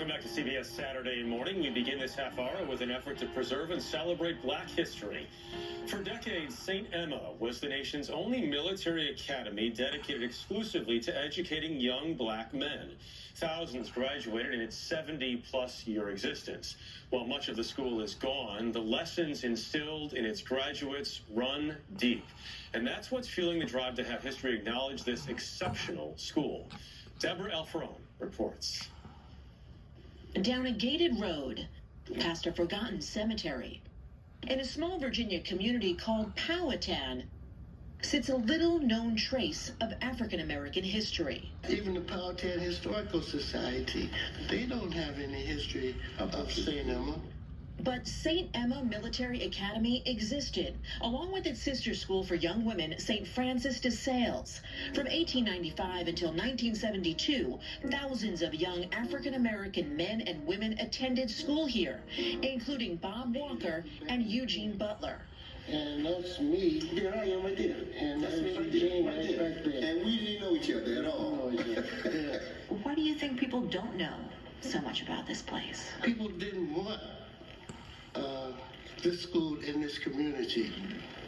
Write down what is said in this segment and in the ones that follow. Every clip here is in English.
Welcome back to CBS Saturday Morning. We begin this half hour with an effort to preserve and celebrate Black history. For decades, St. Emma was the nation's only military academy dedicated exclusively to educating young Black men. Thousands graduated in its 70-plus-year existence. While much of the school is gone, the lessons instilled in its graduates run deep. And that's what's fueling the drive to have history acknowledge this exceptional school. Deborah Alferone reports. Down a gated road, past a forgotten cemetery, in a small Virginia community called Powhatan, sits a little-known trace of African-American history. Even the Powhatan Historical Society, they don't have any history of St. Emma. But St. Emma Military Academy existed, along with its sister school for young women, St. Francis de Sales. From 1895 until 1972, thousands of young African-American men and women attended school here, including Bob Walker and Eugene Butler. And that's me. There I am right there. And that's me right Jane there. right back there. And we didn't know each other at all. Yeah. Why do you think people don't know so much about this place? People didn't want this school in this community.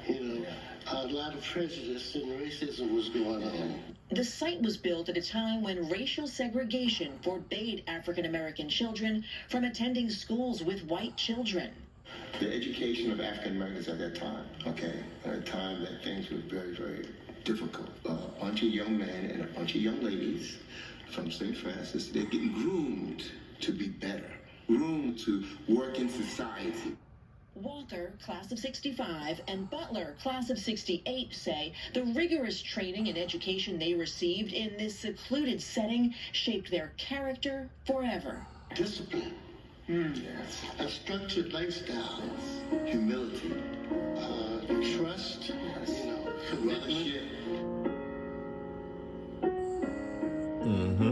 You know, a lot of prejudice and racism was going on. The site was built at a time when racial segregation forbade African-American children from attending schools with white children. The education of African Americans at that time, at a time that things were very, very difficult. A bunch of young men and a bunch of young ladies from St. Francis, they're getting groomed to be better, groomed to work in society. Walker, class of 65, and Butler, class of 68, say the rigorous training and education they received in this secluded setting shaped their character forever. Discipline. Yes. A structured lifestyle. Humility. Trust. Yes. Commitment.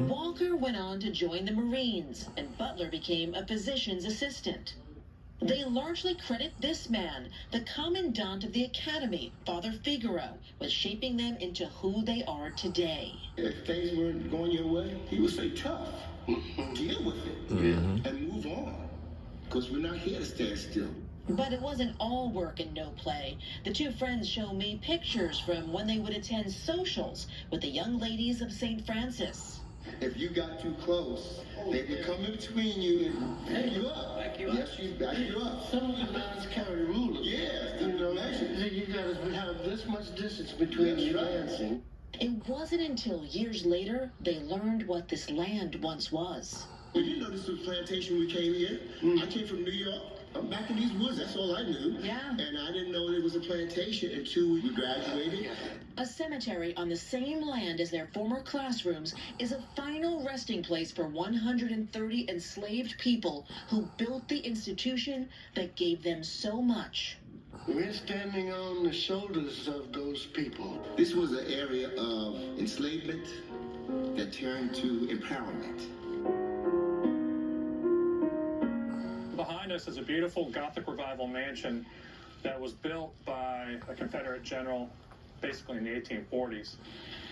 Walker went on to join the Marines, and Butler became a physician's assistant. They largely credit this man, the commandant of the academy, Father Figaro, with shaping them into who they are today. If things weren't going your way, he would say, tough. Deal with it and move on, because we're not here to stand still. But it wasn't all work and no play. The two friends show me pictures from when they would attend socials with the young ladies of St. Francis. If you got too close, they would come in between you and back you up. Yes, back you up. Some of the nuns carry rulers. Yes, You know, you gotta have this much distance between you dancing. It wasn't until years later they learned what this land once was. We didn't know this was a plantation when we came here. I came from New York. I'm back in these woods, that's all I knew. Yeah. And I didn't know it was a plantation until we graduated. A cemetery on the same land as their former classrooms is a final resting place for 130 enslaved people who built the institution that gave them so much. We're standing on the shoulders of those people. This was an area of enslavement that turned to empowerment. Behind us is a beautiful Gothic Revival mansion that was built by a Confederate general basically in the 1840s.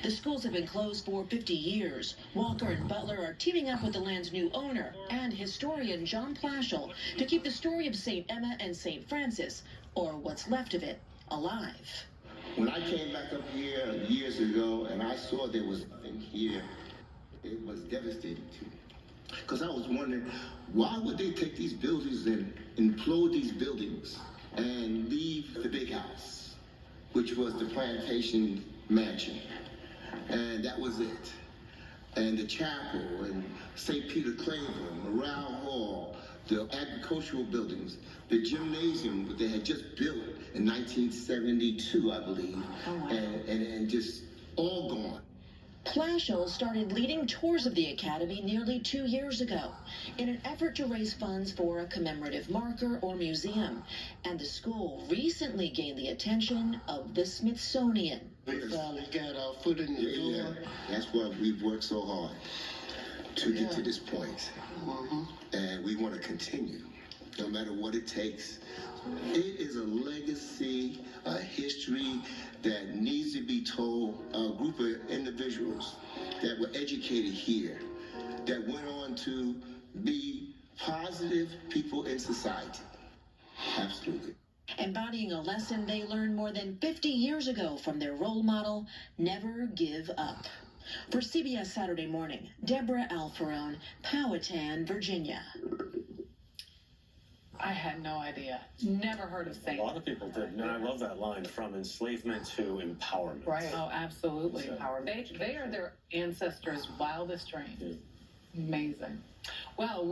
The schools have been closed for 50 years. Walker and Butler are teaming up with the land's new owner and historian John Plashel to keep the story of St. Emma and St. Francis, or what's left of it, alive. When I came back up here years ago and I saw there was nothing here, it was devastating to me. Because I was wondering, why would they take these buildings and implode these buildings and leave the big house, which was the plantation mansion? And that was it. And the chapel and St. Peter Claver, Morale Hall, the agricultural buildings, the gymnasium that they had just built in 1972, I believe, and just all gone. Plashel started leading tours of the academy nearly 2 years ago in an effort to raise funds for a commemorative marker or museum. And the school recently gained the attention of the Smithsonian. We finally got our foot in the door. That's why we've worked so hard to get to this point. And we want to continue, no matter what it takes. It is a legacy, a history that needs to be told. A group of individuals that were educated here, that went on to be positive people in society. Absolutely. Embodying a lesson they learned more than 50 years ago from their role model, never give up. For CBS Saturday Morning, Deborah Alfarone, Powhatan, Virginia. I had no idea. Never heard of A Saint. lot of people did. And I love that line, from enslavement to empowerment. Right. Oh, absolutely. So- They are their ancestors' wildest dreams. Amazing. Well.